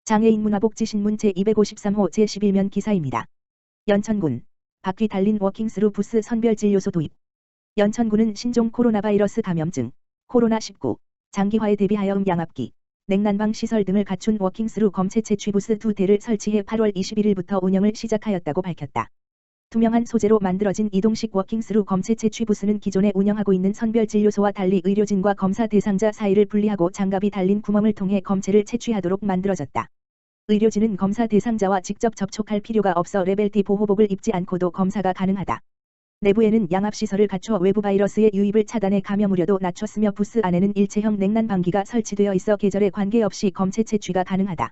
장애인 문화복지신문 제253호 제11면 기사입니다. 연천군 바퀴 달린 워킹스루 부스 선별진료소 도입. 연천군은 신종 코로나 바이러스 감염증 코로나19 장기화에 대비하여 양압기, 냉난방 시설 등을 갖춘 워킹스루 검체 채취 부스 2대를 설치해 8월 21일부터 운영을 시작하였다고 밝혔다. 투명한 소재로 만들어진 이동식 워킹스루 검체 채취 부스는 기존에 운영하고 있는 선별진료소와 달리 의료진과 검사 대상자 사이를 분리하고 장갑이 달린 구멍을 통해 검체를 채취하도록 만들어졌다. 의료진은 검사 대상자와 직접 접촉할 필요가 없어 레벨T 보호복을 입지 않고도 검사가 가능하다. 내부에는 양압시설을 갖춰 외부 바이러스의 유입을 차단해 감염 우려도 낮췄으며 부스 안에는 일체형 냉난방기가 설치되어 있어 계절에 관계없이 검체 채취가 가능하다.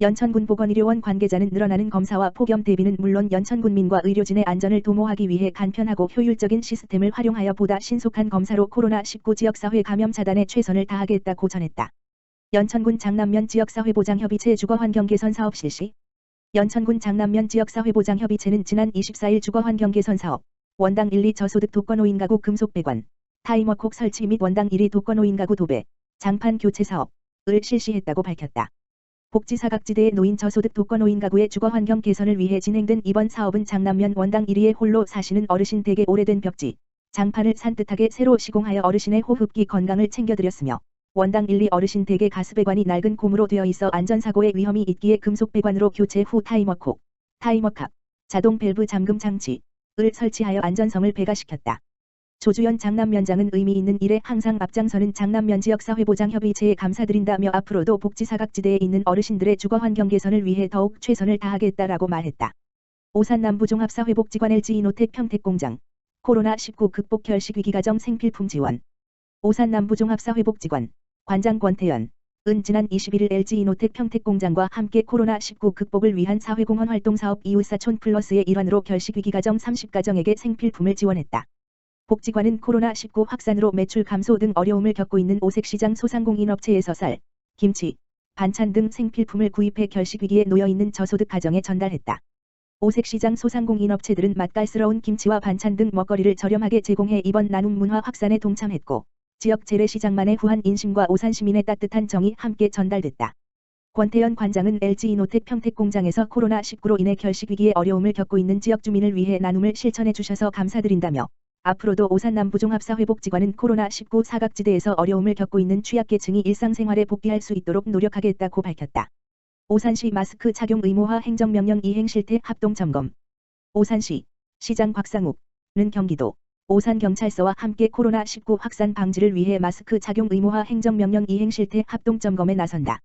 연천군 보건의료원 관계자는 늘어나는 검사와 폭염 대비는 물론 연천군민과 의료진의 안전을 도모하기 위해 간편하고 효율적인 시스템을 활용하여 보다 신속한 검사로 코로나19 지역사회 감염 차단에 최선을 다하겠다고 전했다. 연천군 장남면 지역사회보장협의체 주거환경개선 사업 실시. 연천군 장남면 지역사회보장협의체는 지난 24일 주거환경개선 사업 원당 1, 2 저소득 독거노인 가구 금속 배관, 타이머콕 설치 및 원당 1, 2 독거노인 가구 도배, 장판 교체 사업을 실시했다고 밝혔다. 복지사각지대의 노인 저소득 독거노인 가구의 주거환경 개선을 위해 진행된 이번 사업은 장남면 원당 1, 2에 홀로 사시는 어르신 댁의 오래된 벽지, 장판을 산뜻하게 새로 시공하여 어르신의 호흡기 건강을 챙겨드렸으며 원당 1, 2 어르신 댁의 가스배관이 낡은 고무로 되어 있어 안전사고의 위험이 있기에 금속 배관으로 교체 후 타이머콕, 타이머캅, 자동 밸브 잠금 장치를 설치하여 안전성을 배가시켰다. 조주연 장남면장은 의미 있는 일에 항상 앞장서는 장남면 지역사회보장협의체에 감사드린다며 앞으로도 복지사각지대에 있는 어르신들의 주거환경 개선을 위해 더욱 최선을 다하겠다라고 말했다. 오산 남부종합사회복지관 LG이노텍 평택공장 코로나19 극복 결식위기가정 생필품 지원. 오산 남부종합사회복지관 관장 권태연 은 지난 21일 LG이노텍 평택공장과 함께 코로나19 극복을 위한 사회공헌 활동사업 이웃사촌 플러스의 일환으로 결식위기가정 30가정에게 생필품을 지원했다. 복지관은 코로나19 확산으로 매출 감소 등 어려움을 겪고 있는 오색시장 소상공인업체에서 쌀, 김치, 반찬 등 생필품을 구입해 결식위기에 놓여있는 저소득 가정에 전달했다. 오색시장 소상공인업체들은 맛깔스러운 김치와 반찬 등 먹거리를 저렴하게 제공해 이번 나눔 문화 확산에 동참했고 지역 재래시장만의 후한 인심과 오산 시민의 따뜻한 정이 함께 전달됐다. 권태연 관장은 LG이노텍 평택공장에서 코로나19로 인해 결식위기에 어려움을 겪고 있는 지역 주민을 위해 나눔을 실천해 주셔서 감사드린다며 앞으로도 오산 남부종합사회복지관은 코로나19 사각지대에서 어려움을 겪고 있는 취약계층이 일상생활에 복귀할 수 있도록 노력하겠다고 밝혔다. 오산시 마스크 착용 의무화 행정명령 이행 실태 합동점검. 오산시 시장 곽상욱은 경기도 오산경찰서와 함께 코로나19 확산 방지를 위해 마스크 착용 의무화 행정명령 이행 실태 합동점검에 나선다.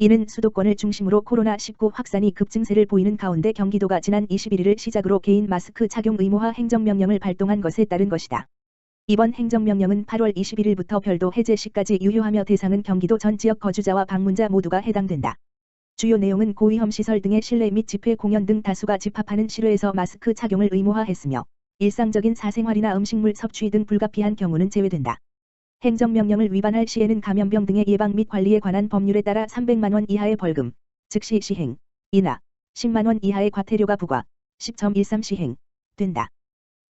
이는 수도권을 중심으로 코로나19 확산이 급증세를 보이는 가운데 경기도가 지난 21일을 시작으로 개인 마스크 착용 의무화 행정명령을 발동한 것에 따른 것이다. 이번 행정명령은 8월 21일부터 별도 해제 시까지 유효하며 대상은 경기도 전 지역 거주자와 방문자 모두가 해당된다. 주요 내용은 고위험 시설 등의 실내 및 집회 공연 등 다수가 집합하는 실외에서 마스크 착용을 의무화했으며 일상적인 사생활이나 음식물 섭취 등 불가피한 경우는 제외된다. 행정명령을 위반할 시에는 감염병 등의 예방 및 관리에 관한 법률에 따라 300만 원 이하의 벌금, 즉시 시행, 이나 10만 원 이하의 과태료가 부과, 10.13 시행, 된다.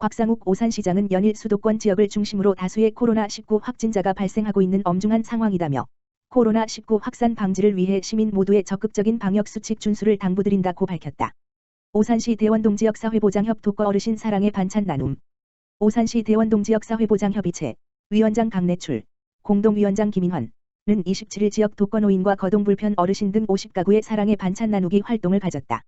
곽상욱 오산시장은 연일 수도권 지역을 중심으로 다수의 코로나19 확진자가 발생하고 있는 엄중한 상황이다며 코로나19 확산 방지를 위해 시민 모두의 적극적인 방역수칙 준수를 당부드린다고 밝혔다. 오산시 대원동 지역사회보장협 독거 어르신 사랑의 반찬 나눔. 오산시 대원동 지역사회보장협의체 위원장 강내출, 공동위원장 김인환은 27일 지역 독거노인과 거동불편 어르신 등 50가구의 사랑의 반찬 나누기 활동을 가졌다.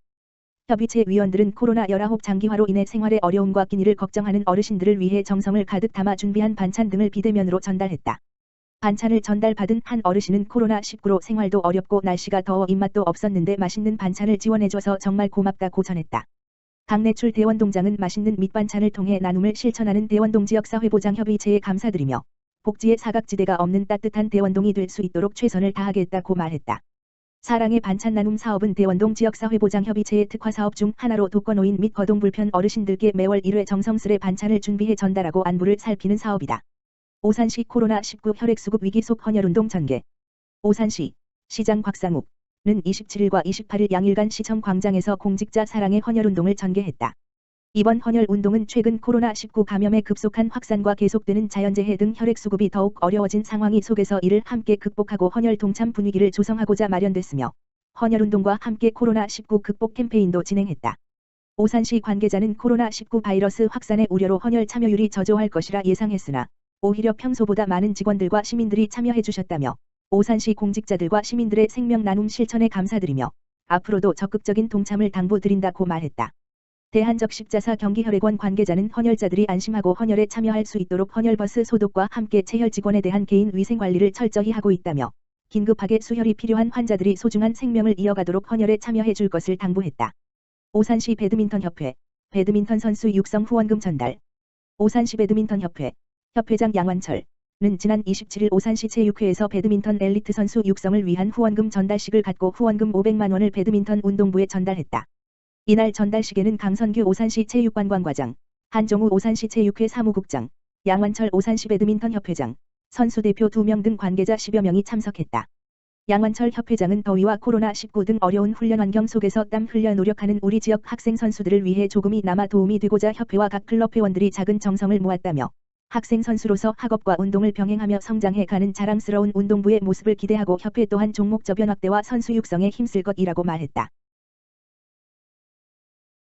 협의체 위원들은 코로나19 장기화로 인해 생활에 어려움과 끼니를 걱정하는 어르신들을 위해 정성을 가득 담아 준비한 반찬 등을 비대면으로 전달했다. 반찬을 전달받은 한 어르신은 코로나19로 생활도 어렵고 날씨가 더워 입맛도 없었는데 맛있는 반찬을 지원해줘서 정말 고맙다고 전했다. 강내출 대원동장은 맛있는 밑반찬을 통해 나눔을 실천하는 대원동 지역사회보장협의체에 감사드리며 복지의 사각지대가 없는 따뜻한 대원동이 될 수 있도록 최선을 다하겠다고 말했다. 사랑의 반찬 나눔 사업은 대원동 지역사회보장협의체의 특화사업 중 하나로 독거노인 및 거동불편 어르신들께 매월 1회 정성스레 반찬을 준비해 전달하고 안부를 살피는 사업이다. 오산시 코로나19 혈액수급 위기 속 헌혈운동 전개. 오산시 시장 곽상욱은 27일과 28일 양일간 시청 광장에서 공직자 사랑의 헌혈운동을 전개했다. 이번 헌혈운동은 최근 코로나19 감염의 급속한 확산과 계속되는 자연재해 등 혈액수급이 더욱 어려워진 상황이 속에서 이를 함께 극복하고 헌혈 동참 분위기를 조성하고자 마련됐으며 헌혈운동과 함께 코로나19 극복 캠페인도 진행했다. 오산시 관계자는 코로나19 바이러스 확산의 우려로 헌혈 참여율이 저조할 것이라 예상했으나 오히려 평소보다 많은 직원들과 시민들이 참여해 주셨다며 오산시 공직자들과 시민들의 생명 나눔 실천에 감사드리며 앞으로도 적극적인 동참을 당부드린다고 말했다. 대한적 십자사 경기혈액원 관계자는 헌혈자들이 안심하고 헌혈에 참여할 수 있도록 헌혈버스 소독과 함께 체혈 직원에 대한 개인 위생 관리를 철저히 하고 있다며 긴급하게 수혈이 필요한 환자들이 소중한 생명을 이어가도록 헌혈에 참여해 줄 것을 당부했다. 오산시 배드민턴협회 배드민턴 선수 육성 후원금 전달. 오산시 배드민턴협회 협회장 양완철은 지난 27일 오산시 체육회에서 배드민턴 엘리트 선수 육성을 위한 후원금 전달식을 갖고 후원금 500만 원을 배드민턴 운동부에 전달했다. 이날 전달식에는 강선규 오산시 체육관광과장, 한종우 오산시 체육회 사무국장, 양완철 오산시 배드민턴 협회장, 선수 대표 2명 등 관계자 10여 명이 참석했다. 양완철 협회장은 더위와 코로나19 등 어려운 훈련 환경 속에서 땀 흘려 노력하는 우리 지역 학생 선수들을 위해 조금이나마 도움이 되고자 협회와 각 클럽 회원들이 작은 정성을 모았다며 학생 선수로서 학업과 운동을 병행하며 성장해가는 자랑스러운 운동부의 모습을 기대하고 협회 또한 종목 저변 확대와 선수 육성에 힘쓸 것이라고 말했다.